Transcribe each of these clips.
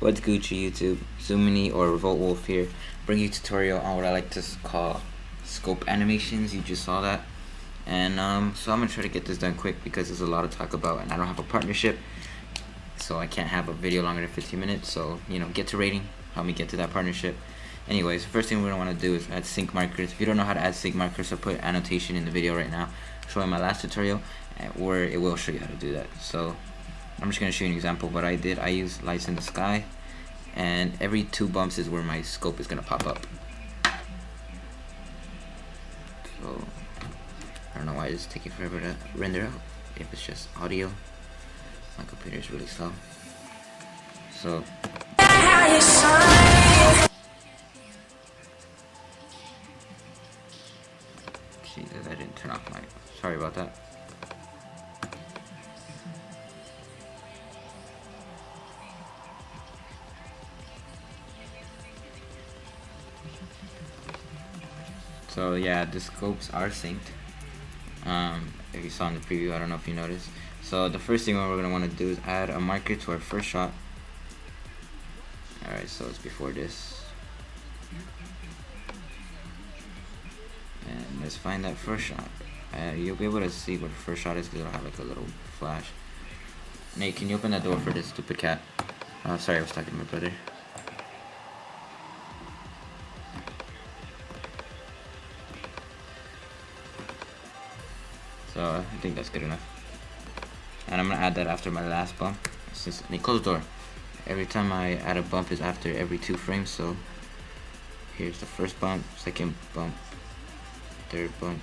What's Gucci YouTube? Zuminee or Revolt Wolf here, bringing you a tutorial on what I like to call scope animations. You just saw that, and so I'm gonna try to get this done quick because there's a lot to talk about, and I don't have a partnership, so I can't have a video longer than 15 minutes. So get to rating, help me get to that partnership. Anyways, the first thing we're gonna want to do is add sync markers. If you don't know how to add sync markers, I'll put annotation in the video right now showing my last tutorial, where it will show you how to do that. So I'm just going to show you an example of what I did. I used lights in the sky, and every 2 bumps is where my scope is going to pop up. So I don't know why it's taking forever to render out, if it's just audio. My computer is really slow. So Jesus, I didn't turn off my, sorry about that. So yeah, the scopes are synced. If you saw in the preview, I don't know if you noticed. So the first thing we're going to want to do is add a marker to our first shot. Alright, so it's before this. And let's find that first shot. You'll be able to see what the first shot is because it'll have like a little flash. Nate, can you open that door for this stupid cat? Oh, sorry, I was talking to my brother. So I think that's good enough. And I'm gonna add that after my last bump. Since Nate, close the door. Every time I add a bump is after every 2 frames. So here's the first bump, second bump, third bump,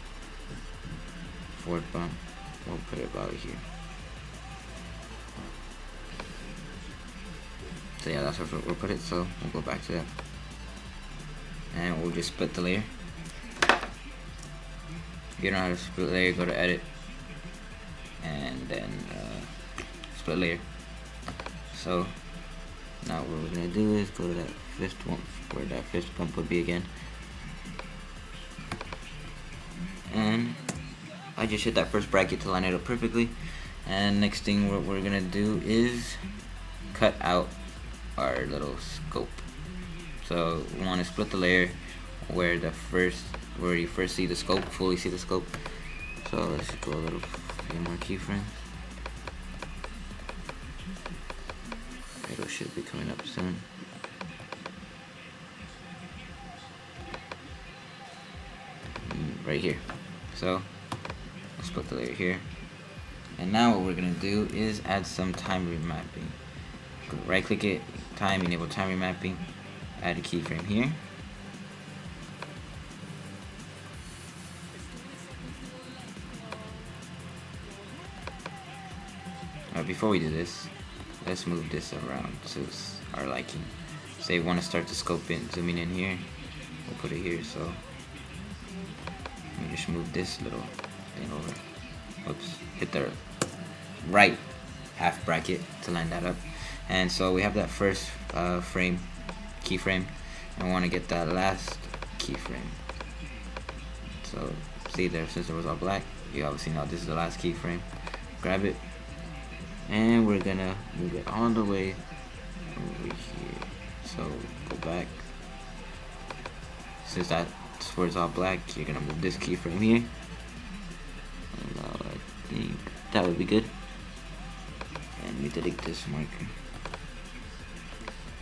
fourth bump. We'll put it about here. So yeah, that's where we'll put it. So we'll go back to that, and we'll just split the layer. If you don't know how to split layer, go to edit, and then split layer. So now what we're gonna do is go to that fifth one, where that fifth bump would be again, and I just hit that first bracket to line it up perfectly. And next thing what we're gonna do is cut out our little scope. So we want to split the layer where you first see the scope, fully see the scope. So let's go a few more keyframes. It should be coming up soon. Right here. So let's split the layer here. And now what we're gonna do is add some time remapping. Right click it, time, enable time remapping, add a keyframe here. Before we do this, let's move this around to our liking. Say we want to start the scope in, zooming in here, we'll put it here. So let me just move this little thing over. Oops, hit the right half bracket to line that up. And so we have that first keyframe, and we want to get that last keyframe. So see there, since it was all black, you obviously know this is the last keyframe. Grab it, and we're gonna move it all the way over here. So go back. Since that's where it's all black, you're gonna move this keyframe here. And I think that would be good. And we delete this marker.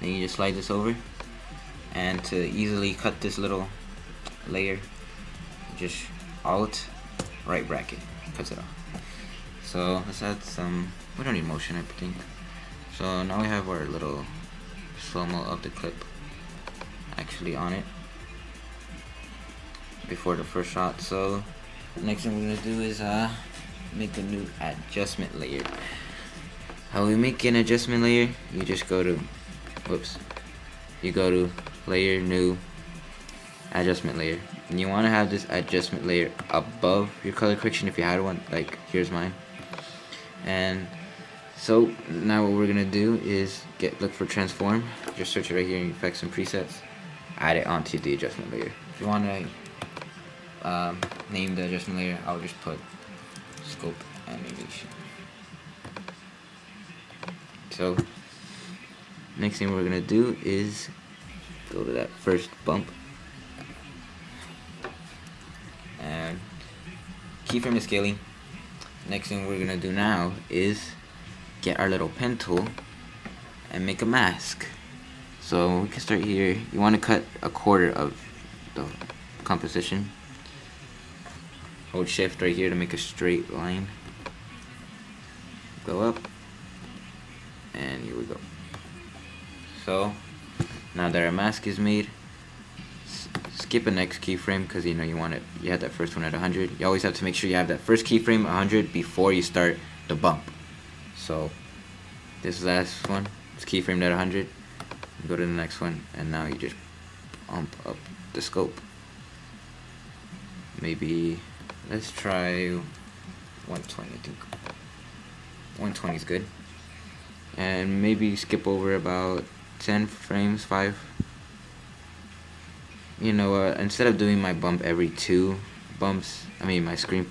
Then you just slide this over, and to easily cut this little layer, just Alt right bracket cuts it off. So let's add some. We don't need motion, I think. So now we have our little slow-mo of the clip actually on it before the first shot. So the next thing we're gonna do is make a new adjustment layer. How we make an adjustment layer? You just go to you go to layer, new, adjustment layer, and you want to have this adjustment layer above your color correction if you had one, like here's mine. And so now what we're gonna do is look for transform, just search it right here in effects and presets, add it onto the adjustment layer. If you want to name the adjustment layer, I'll just put scope animation. So next thing we're gonna do is go to that first bump and keyframe the scaling. Next thing we're gonna do now is get our little pen tool and make a mask. So we can start here. You want to cut a quarter of the composition. Hold shift right here to make a straight line. Go up, and here we go. So now that our mask is made, skip a next keyframe because you know you had that first one at 100. You always have to make sure you have that first keyframe 100 before you start the bump. So this last one is keyframed at 100. Go to the next one, and now you just bump up the scope. Maybe let's try 120. I think 120 is good. And maybe skip over about 10 frames, 5. You know, instead of doing my bump every 2 bumps, I mean my screen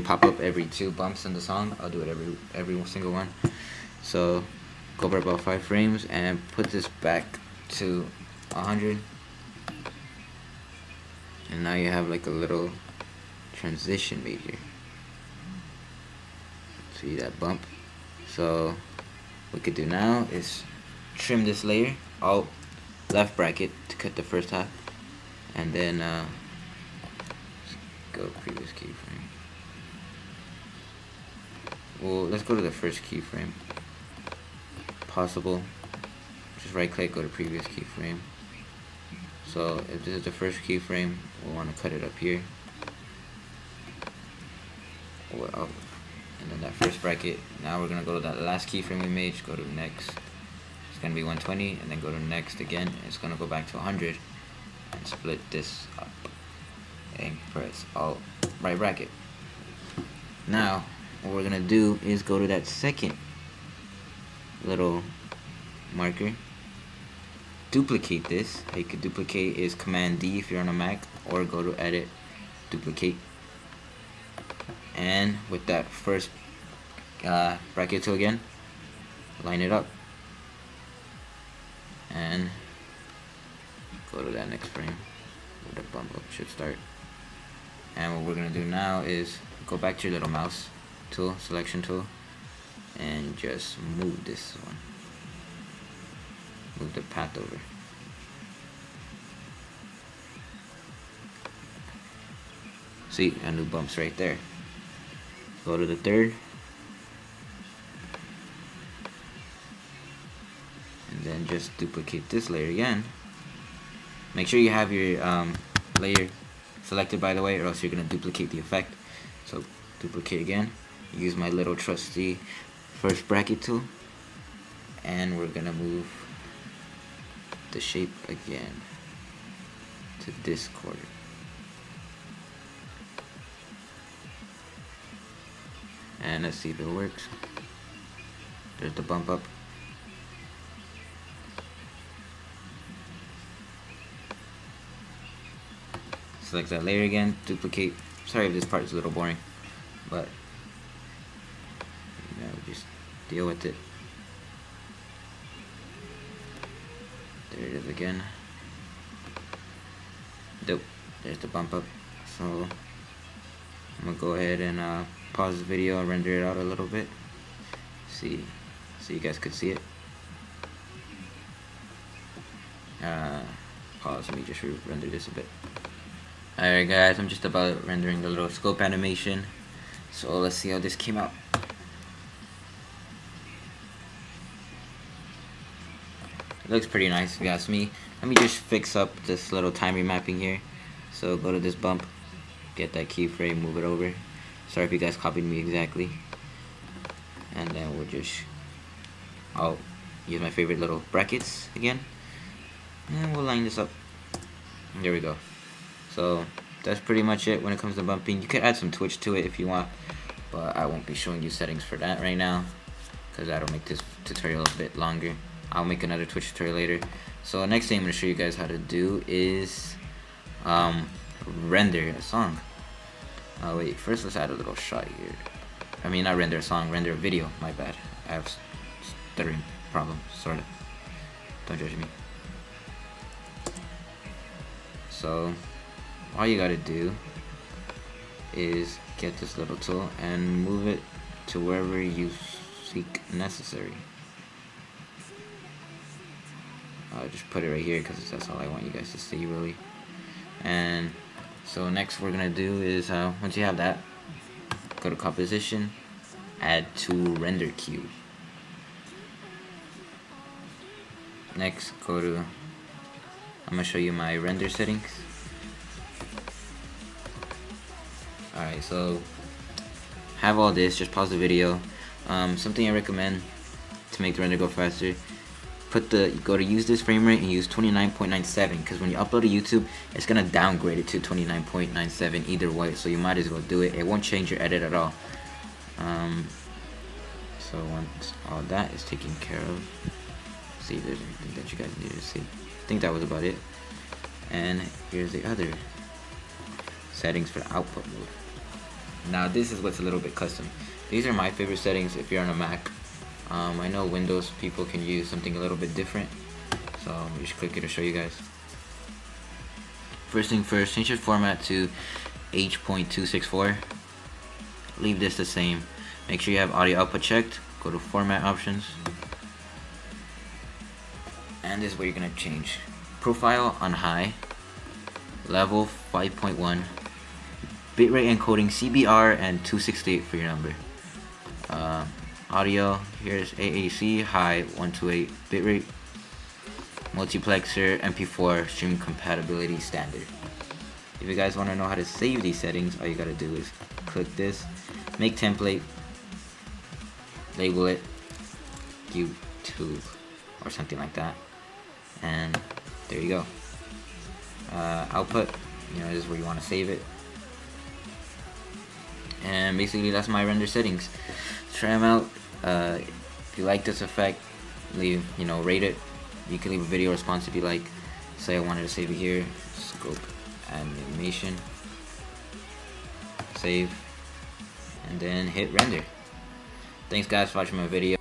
pop up every 2 bumps in the song, I'll do it every single one. So go over about 5 frames and put this back to 100. And now you have like a little transition made here. See that bump? So what we could do now is trim this layer, Alt left bracket to cut the first half, and then go previous keyframe. Well, let's go to the first keyframe. Possible. Just right click, go to previous keyframe. So if this is the first keyframe, we'll want to cut it up here. Or up. And then that first bracket. Now we're gonna go to that last keyframe we made. Just go to next. It's gonna be 120, and then go to next again. And it's gonna go back to 100, and split this up. And press Alt right bracket. Now what we're gonna do is go to that second little marker, duplicate this. How you could duplicate is Command D if you're on a Mac, or go to Edit, Duplicate, and with that first bracket tool again, line it up, and go to that next frame where the bump up should start. And what we're gonna do now is go back to your little mouse tool, selection tool, and just move this one. Move the path over. See, a new bump's right there. Go to the third. And then just duplicate this layer again. Make sure you have your layer selected, by the way, or else you're going to duplicate the effect. So duplicate again. Use my little trusty first bracket tool. And we're going to move the shape again to this quarter. And let's see if it works. There's the bump up. Select that layer again, duplicate. Sorry if this part is a little boring, but you know, just deal with it. There it is again. Dope. There's the bump up. So I'm gonna go ahead and pause the video and render it out a little bit. See, so you guys could see it. Pause. Let me just render this a bit. Alright guys, I'm just about rendering the little scope animation. So let's see how this came out. It looks pretty nice if you ask me. Let me just fix up this little time remapping here. So go to this bump, get that keyframe, move it over. Sorry if you guys copied me exactly. And then I'll use my favorite little brackets again. And we'll line this up. There we go. So that's pretty much it when it comes to bumping. You could add some Twitch to it if you want, but I won't be showing you settings for that right now because that'll make this tutorial a bit longer. I'll make another Twitch tutorial later. So next thing I'm going to show you guys how to do is render a song. Oh wait, first let's add a little shot here. I mean, not render a song, render a video, my bad. I have stuttering problem, sort of. Don't judge me. So all you gotta do is get this little tool and move it to wherever you seek necessary. I'll just put it right here because that's all I want you guys to see, really. And so next we're gonna do is once you have that, go to composition, add to render queue. Next, go to, I'm gonna show you my render settings. Alright, so have all this, just pause the video. Something I recommend to make the render go faster, go to use this frame rate and use 29.97, because when you upload to YouTube, it's gonna downgrade it to 29.97 either way, so you might as well do it. It won't change your edit at all. So once all that is taken care of, see if there's anything that you guys need to see. I think that was about it. And here's the other settings for the output mode. Now this is what's a little bit custom. These are my favorite settings if you're on a Mac. I know Windows people can use something a little bit different, so let me just click it to show you guys. First thing first, change your format to H.264. Leave this the same. Make sure you have audio output checked. Go to format options, and this is where you're gonna change profile on high, level 5.1, bitrate encoding CBR and 268 for your number. Audio, here's AAC high 128 bitrate, multiplexer MP4 stream compatibility standard. If you guys want to know how to save these settings, all you gotta do is click this, make template, label it YouTube or something like that, and there you go. Output, this is where you want to save it. And basically that's my render settings. Try them out. If you like this effect, rate it. You can leave a video response if you like. Say I wanted to save it here. Scope animation. Save. And then hit render. Thanks guys for watching my video.